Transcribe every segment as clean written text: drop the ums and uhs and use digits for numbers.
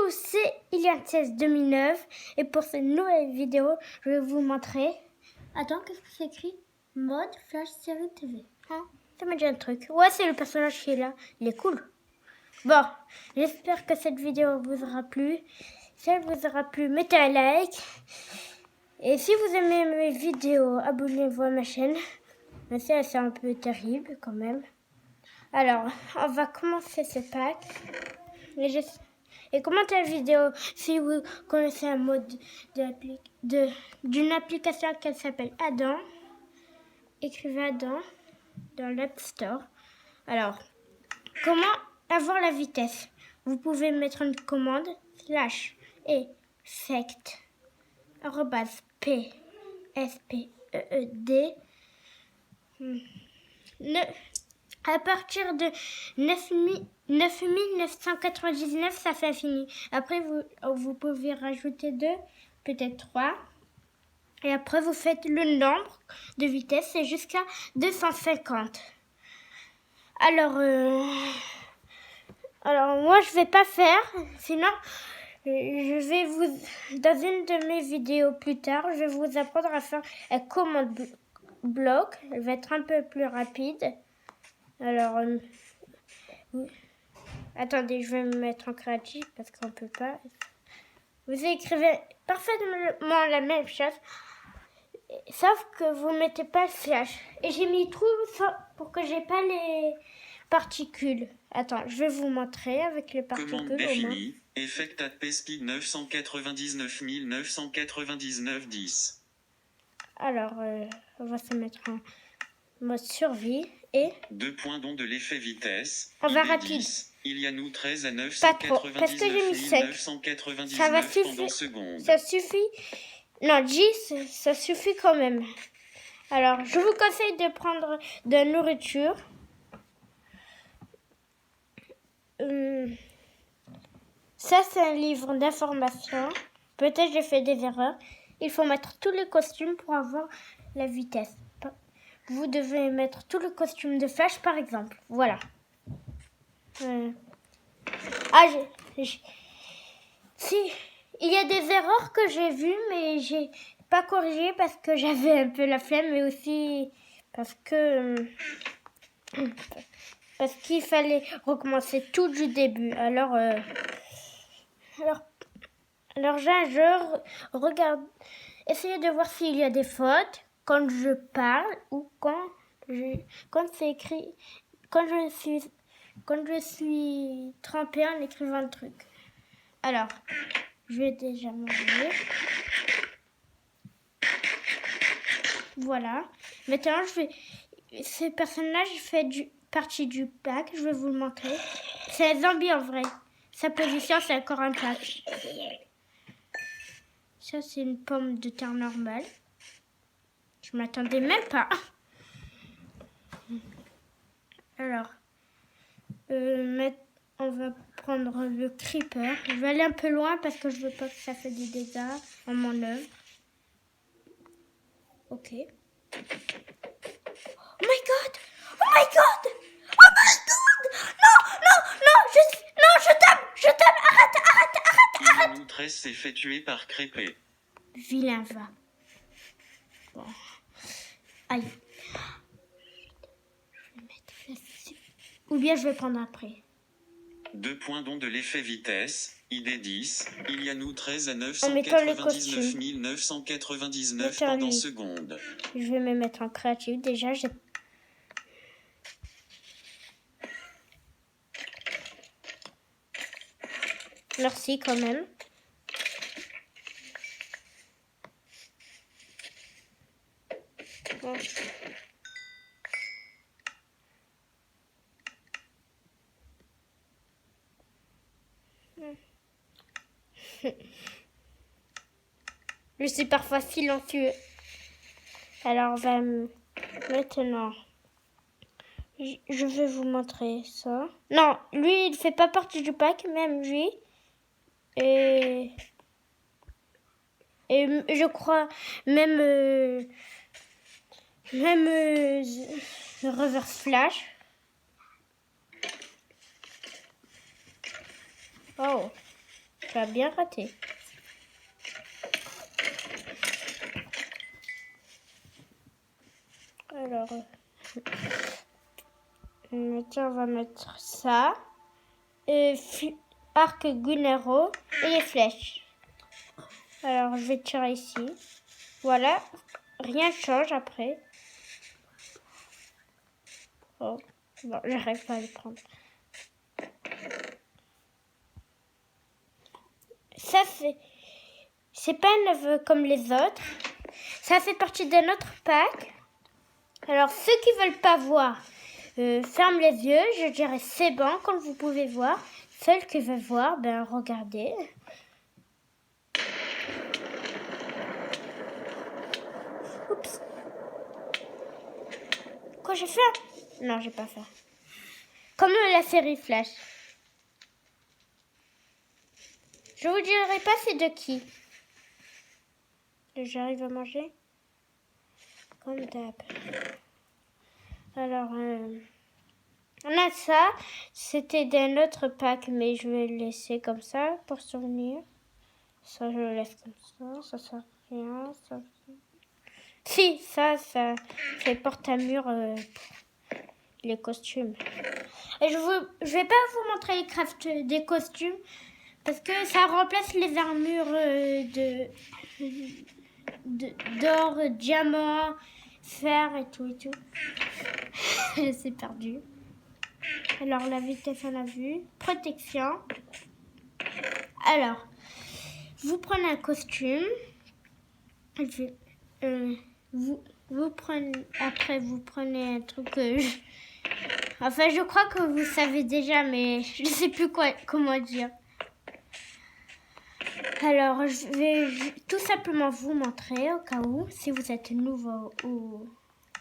c'est Ilian16 2009 et pour cette nouvelle vidéo, je vais vous montrer... Attends, qu'est-ce que c'est écrit? Mode Flash Série TV. Hein, ça m'a dit un truc. Ouais, c'est le personnage qui est là. Il est cool. Bon, j'espère que cette vidéo vous aura plu. Si elle vous aura plu, mettez un like. Et si vous aimez mes vidéos, abonnez-vous à ma chaîne. Mais ça, c'est un peu terrible quand même. Alors, on va commencer ce pack. Et commentez la vidéo si vous connaissez un mode d'une application qui s'appelle Adam. Écrivez Adam dans l'App Store. Alors, comment avoir la vitesse? Vous pouvez mettre une commande slash et sect @p-s-p-e-e-d à partir de 9999, ça fait fini. Après, vous pouvez rajouter 2, peut-être 3. Et après, vous faites le nombre de vitesse, c'est jusqu'à 250. Alors moi, je vais pas faire. Sinon, je vais dans une de mes vidéos plus tard, je vais vous apprendre à faire un commande bloc. Elle va être un peu plus rapide. Alors, attendez, je vais me mettre en créatif parce qu'on peut pas. Vous écrivez parfaitement la même chose, sauf que vous mettez pas le slash. Et j'ai mis trou pour que j'ai pas les particules. Attends, je vais vous montrer avec les particules. Commande définie, effect at speed 999 999 10. Alors, on va se mettre en mode survie et... 2 points d'onde de l'effet vitesse. On va rapide. Il y a nous 13 à Pas trop, parce que j'ai mis 7. 999 Ça va pendant secondes. Ça suffit. Non, 10, ça suffit quand même. Alors, je vous conseille de prendre de la nourriture. Ça, c'est un livre d'information. Peut-être j'ai fait des erreurs. Il faut mettre tous les costumes pour avoir la vitesse. Vous devez mettre tous les costumes de Flash, par exemple. Voilà. Si, il y a des erreurs que j'ai vues, mais j'ai pas corrigé parce que j'avais un peu la flemme, mais aussi parce qu'il fallait recommencer tout du début. Alors je regarde, essayez de voir s'il y a des fautes quand je parle ou quand c'est écrit, quand je suis trempée en écrivant le truc. Alors, je vais déjà manger. Voilà. Maintenant, ce personnage fait partie du pack. Je vais vous le montrer. C'est un zombie en vrai. Sa position, c'est encore un pack. Ça, c'est une pomme de terre normale. Je m'attendais même pas. Alors, on va prendre le creeper. Je vais aller un peu loin parce que je veux pas que ça fasse des dégâts en mon œuvre. Ok. Oh my god! Oh my god! Oh my god! Non! Je t'aime! Arrête! 13 s'est fait tuer par Crépé. Vilain va. Bon. Aïe. Je vais mettre là-dessus. Ou bien je vais prendre après. 2 points d'onde de l'effet vitesse, ID 10, il y a nous 13 à 999 999 pendant secondes. Je vais me mettre en créatif. Déjà, Merci quand même. Bon. Je suis parfois silencieux. Alors, maintenant, je vais vous montrer ça. Non, lui, il fait pas partie du pack, même lui. Et je crois même Reverse Flash. Oh. Tu as bien raté. Alors, tiens, on va mettre ça. Arc Gunero et les flèches. Alors, je vais tirer ici. Voilà. Rien ne change après. Oh, bon, j'arrive pas à le prendre. Ça, c'est pas un œuf comme les autres. Ça fait partie d'un autre pack. Alors, ceux qui veulent pas voir, ferment les yeux. Je dirais c'est bon, comme vous pouvez voir. Ceux qui veulent voir, ben regardez. Oups. Quoi j'ai fait? Non, j'ai pas fait. Comme la série Flash. Je vous dirai pas c'est de qui. J'arrive à manger comme d'hab. Alors, on a ça. C'était d'un autre pack, mais je vais le laisser comme ça pour souvenir. Ça, je le laisse comme ça. Ça sert à rien. Ça... Si, ça c'est porte-à-mur les costumes. Et je vais pas vous montrer les crafts des costumes parce que ça remplace les armures d'or, diamant, fer et tout. Je suis perdue. Alors la vitesse on a vu. Protection. Alors, vous prenez un costume. Vous prenez un truc enfin, je crois que vous savez déjà, mais je ne sais plus comment dire. Alors, je vais tout simplement vous montrer au cas où, si vous êtes nouveau ou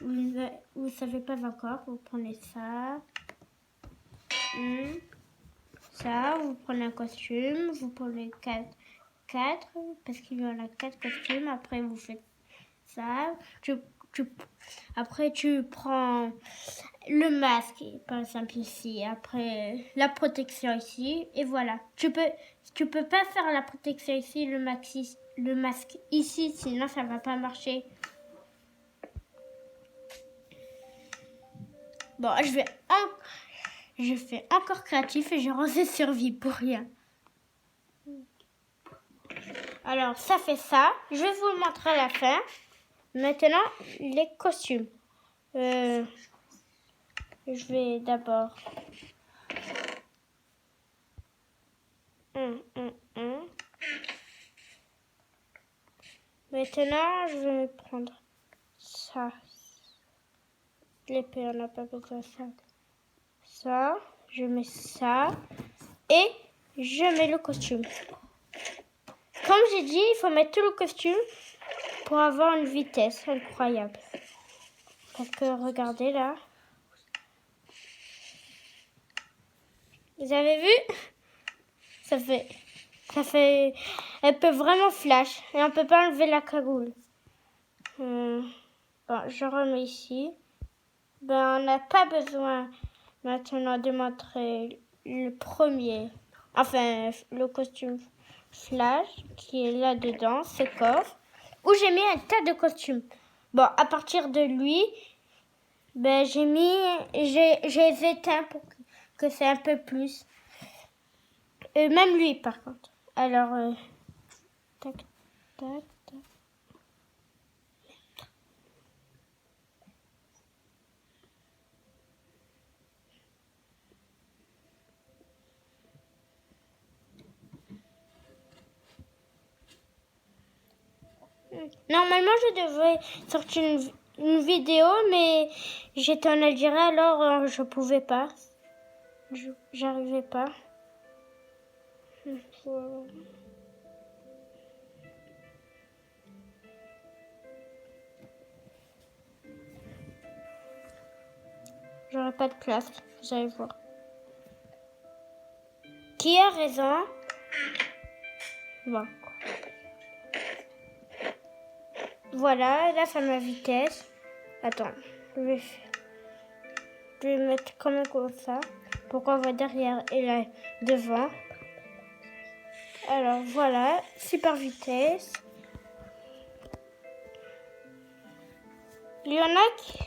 vous ne savez pas encore, vous prenez ça. Ça, vous prenez un costume, vous prenez 4 parce qu'il y en a 4 costumes. Après, vous faites ça. Après, tu prends le masque, par exemple ici. Après, la protection ici. Et voilà. Tu peux pas faire la protection ici, le masque ici, sinon ça va pas marcher. Bon, je fais encore créatif et j'ai rangé survie pour rien. Alors, ça fait ça. Je vais vous le montrer à la fin. Maintenant, les costumes. Je vais d'abord... Maintenant, je vais prendre ça. L'épée, on n'a pas besoin de ça. Ça, je mets ça. Et je mets le costume. Comme j'ai dit, il faut mettre tout le costume pour avoir une vitesse incroyable. Parce que regardez là. Vous avez vu? Ça fait... Elle peut vraiment flash. Et on peut pas enlever la cagoule. Bon, je remets ici. Ben, on n'a pas besoin maintenant de montrer le premier. Enfin, le costume Flash qui est là-dedans, ce coffre. Où j'ai mis un tas de costumes. Bon, à partir de lui, ben, j'ai éteint pour que c'est un peu plus. Même lui, par contre. Alors, tac, tac, tac. Normalement, je devrais sortir une vidéo, mais j'étais en Algérie, alors je pouvais pas. J'arrivais pas. J'aurais pas de place, vous allez voir. Qui a raison? Bon. Voilà, là, c'est ma vitesse. Attends, je vais mettre comme ça. Pourquoi on va derrière et là devant. Alors voilà, super vitesse. Il y en a qui...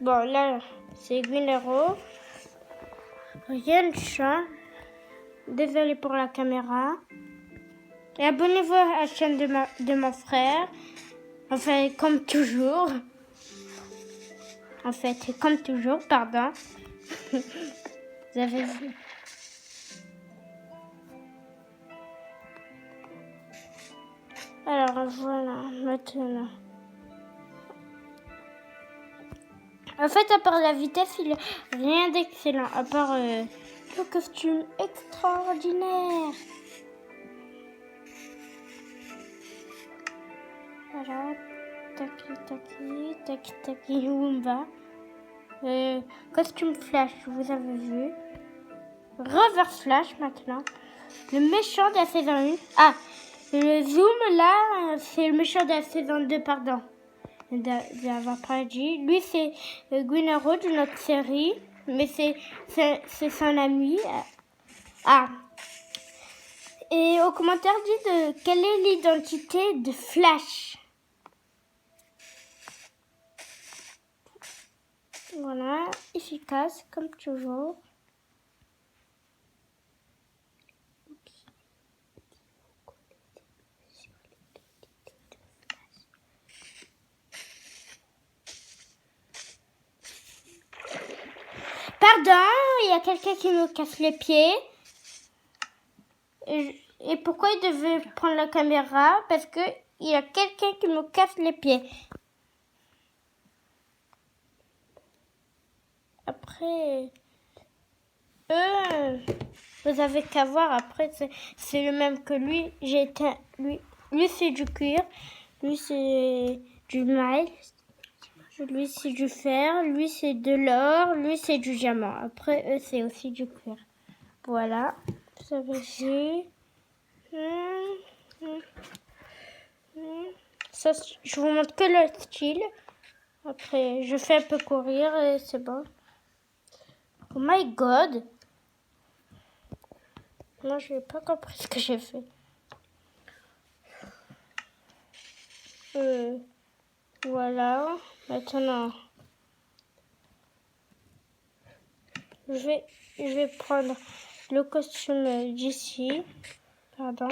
Bon, là, c'est Guinero. Rien de change. Désolée pour la caméra. Et abonnez-vous à la chaîne de mon frère. Enfin, comme toujours. En fait, comme toujours, pardon. Vous avez vu. Alors, voilà, maintenant. En fait, à part la vitesse, il n'y a rien d'excellent. À part le costume extraordinaire. Voilà. Taki, Wumba. Costume Flash, vous avez vu. Reverse Flash maintenant. Le méchant de la saison 1. Ah, le zoom là, c'est le méchant de la saison 2, pardon. D'avoir pas dit. Lui, c'est Guinero de notre série. Mais c'est son ami. Ah. Et au commentaire, dites quelle est l'identité de Flash. Voilà, efficace comme toujours. Pardon, il y a quelqu'un qui me casse les pieds. Et pourquoi il devait prendre la caméra? Parce que il y a quelqu'un qui me casse les pieds. Après, vous avez qu'à voir. Après, c'est le même que lui. Lui c'est du cuir. Lui, c'est du mail. Lui, c'est du fer. Lui, c'est de l'or. Lui, c'est du diamant. Après, eux, c'est aussi du cuir. Voilà. Ça va ici. Ça, je vous montre que le style. Après, je fais un peu courir et c'est bon. Oh my god! Moi, je n'ai pas compris ce que j'ai fait. Voilà. Maintenant, je vais prendre le costume d'ici. Pardon.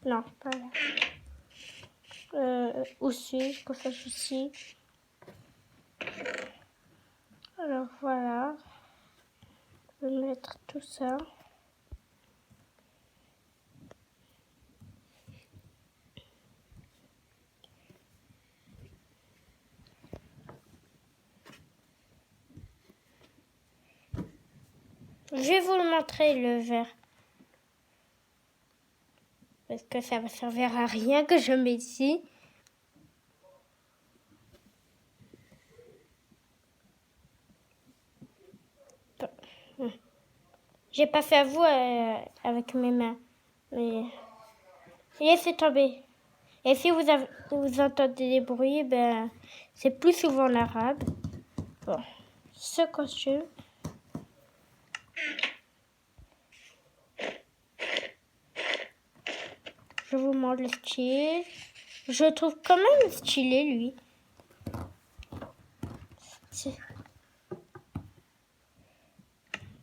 Non, pas là. Aussi, je peux faire ici. Alors voilà. Je vais mettre tout ça. Je vais vous le montrer, le verre. Parce que ça va servir à rien que je mets ici. J'ai pas fait à vous avec mes mains. Mais laissez tomber. Et si vous entendez des bruits, ben, c'est plus souvent en arabe. Bon, ce costume. Je vous montre le style. Je le trouve quand même stylé, lui.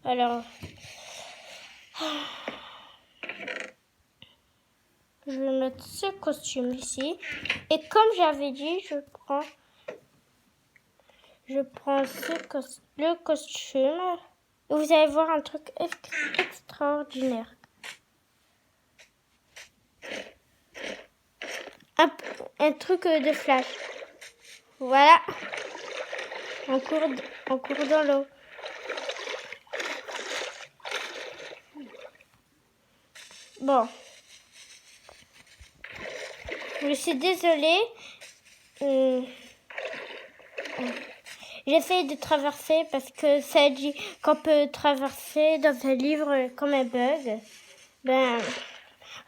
Alors, je vais mettre ce costume ici. Et comme j'avais dit, je prends le costume. Et vous allez voir un truc extraordinaire. Un truc de flash. Voilà. On court dans l'eau. Bon. Je suis désolée. J'essaie de traverser parce que ça dit qu'on peut traverser dans un livre comme un bug. Ben,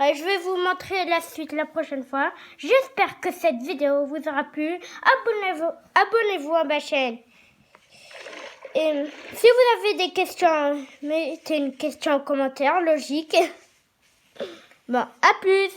je vais vous montrer la suite la prochaine fois. J'espère que cette vidéo vous aura plu. Abonnez-vous à ma chaîne. Et si vous avez des questions, mettez une question en commentaire, logique. Bon, à plus.